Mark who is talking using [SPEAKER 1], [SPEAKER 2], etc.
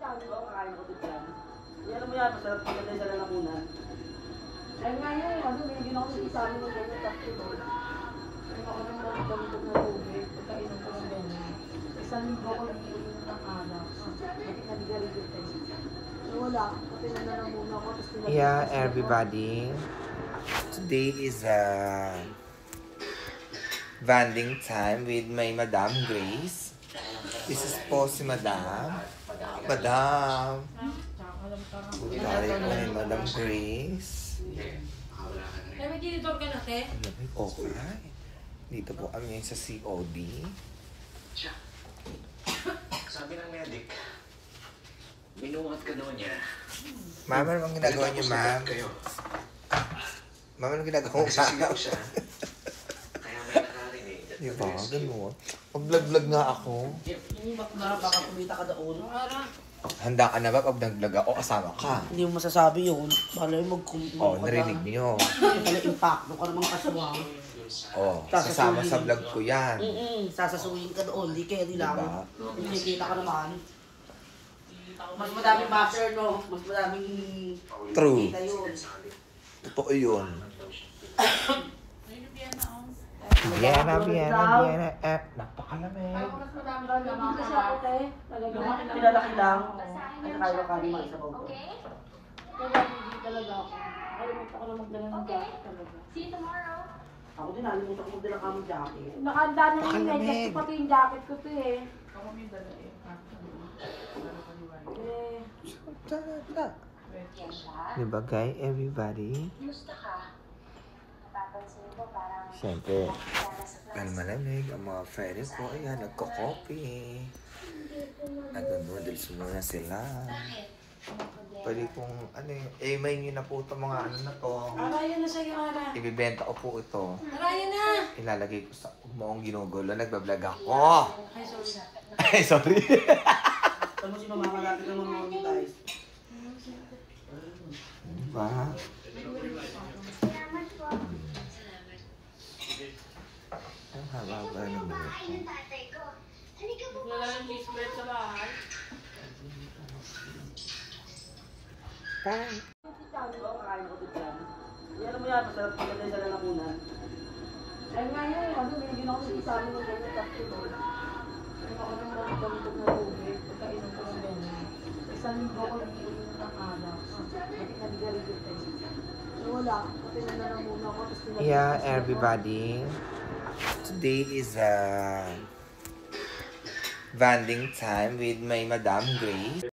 [SPEAKER 1] Oo, kakain ako dito yan. Alam mo yan, masarap pagkatay sa lalamunan.
[SPEAKER 2] Ay nga yun, ano, may ginawa ko sa isa mo ng ganyan tapos doon. Ay ako nang nagdamdam na tubig, pagkainom ko ng ganyan. Isang linggo ko iinom ng alak. Bakit naligaligid tayo? Wala, pati na muna ako.
[SPEAKER 3] Yeah, everybody. Today is banding time with my Madam Grace. This is po si Madam. Madam. Kunwari po ni Madam Grace.
[SPEAKER 2] Ay, may tinitor ka na, te?
[SPEAKER 3] Okay. Dito po kami ngayon sa COD.
[SPEAKER 4] Sabi ng medic, binuhat ka daw niya.
[SPEAKER 3] Ma'am, ano bang ginagawa niyo, ma'am?
[SPEAKER 4] Kayo.
[SPEAKER 3] Ma'am, ano ginagawa mo,
[SPEAKER 4] Nagsisigaw
[SPEAKER 3] ma'am?
[SPEAKER 4] siya. Kaya may nakarinig.
[SPEAKER 3] Di ba? Ganun. Pag-vlog-vlog nga ako.
[SPEAKER 1] Hindi ba baka kumita ka doon?
[SPEAKER 3] Handa ka na ba pag nag-vlog ako, kasama ka?
[SPEAKER 1] Hindi mo masasabi yun. Bala yung
[SPEAKER 3] Oh, narinig niyo.
[SPEAKER 1] Hindi pala impact. Doon ka namang kasuwang.
[SPEAKER 3] Oh, sasama sa vlog ko yan.
[SPEAKER 1] Sasasuyin ka doon. Di kaya lang.
[SPEAKER 3] Diba?
[SPEAKER 1] Nakikita ka naman. Mas madaming basher, no? Mas madaming
[SPEAKER 3] True.
[SPEAKER 1] kita yun.
[SPEAKER 3] Totoo yun. Vienna. Napakalamig.
[SPEAKER 2] Mas madami ka naman kasi ako, te. Talaga.
[SPEAKER 1] Pinalaki lang. At kaya ka naman sa bawang.
[SPEAKER 2] Kaya hindi talaga ako. Alimutan ko na magdala ng jacket talaga.
[SPEAKER 5] See you tomorrow.
[SPEAKER 1] Ako din, nalimutan ko magdala ka ng jacket.
[SPEAKER 2] Nakahanda na yung
[SPEAKER 3] Malamig.
[SPEAKER 2] medyas ko, pati yung jacket ko, te.
[SPEAKER 3] Diba guys, everybody?
[SPEAKER 5] Musta ka? Napapansin ko parang
[SPEAKER 3] Siyempre,
[SPEAKER 5] sana sa
[SPEAKER 3] dahil malamig, ang mga friends ko, ayan, nagko-coffee. Nag-noodles muna sila. Pwede kong, may nyo na po itong mga ano na to.
[SPEAKER 2] Arayan na sa'yo, Ara.
[SPEAKER 3] Ibibenta ko po ito.
[SPEAKER 2] Arayan na!
[SPEAKER 3] Ilalagay ko sa moong ginugulo. Nagbablog ako.
[SPEAKER 2] Ay, sorry.
[SPEAKER 3] Ay, sorry.
[SPEAKER 1] Alam mo si mama malapit ng mga monetize.
[SPEAKER 3] Diba?
[SPEAKER 5] Salamat po.
[SPEAKER 3] Ang haba-haba ng buhok ko.
[SPEAKER 5] Ng tatay ko. Halika po.
[SPEAKER 2] Wala nang cheese bread sa bahay.
[SPEAKER 3] Bye.
[SPEAKER 1] Oo, kakain ako dito yan. Alam mo yan, masarap pagkatay sa lalamunan.
[SPEAKER 2] Ay nga yun, ano, may ginawa ko sa isa mo ng ganyan tapos doon. Ay ako nang nagdamdam na tubig, pagkainom ko ng ganyan. Isang linggo ko iinom ng alak. Bakit naligaligid tayo? Wala, pati na muna ako.
[SPEAKER 3] Yeah, everybody. Today is banding time with my Madam Grace.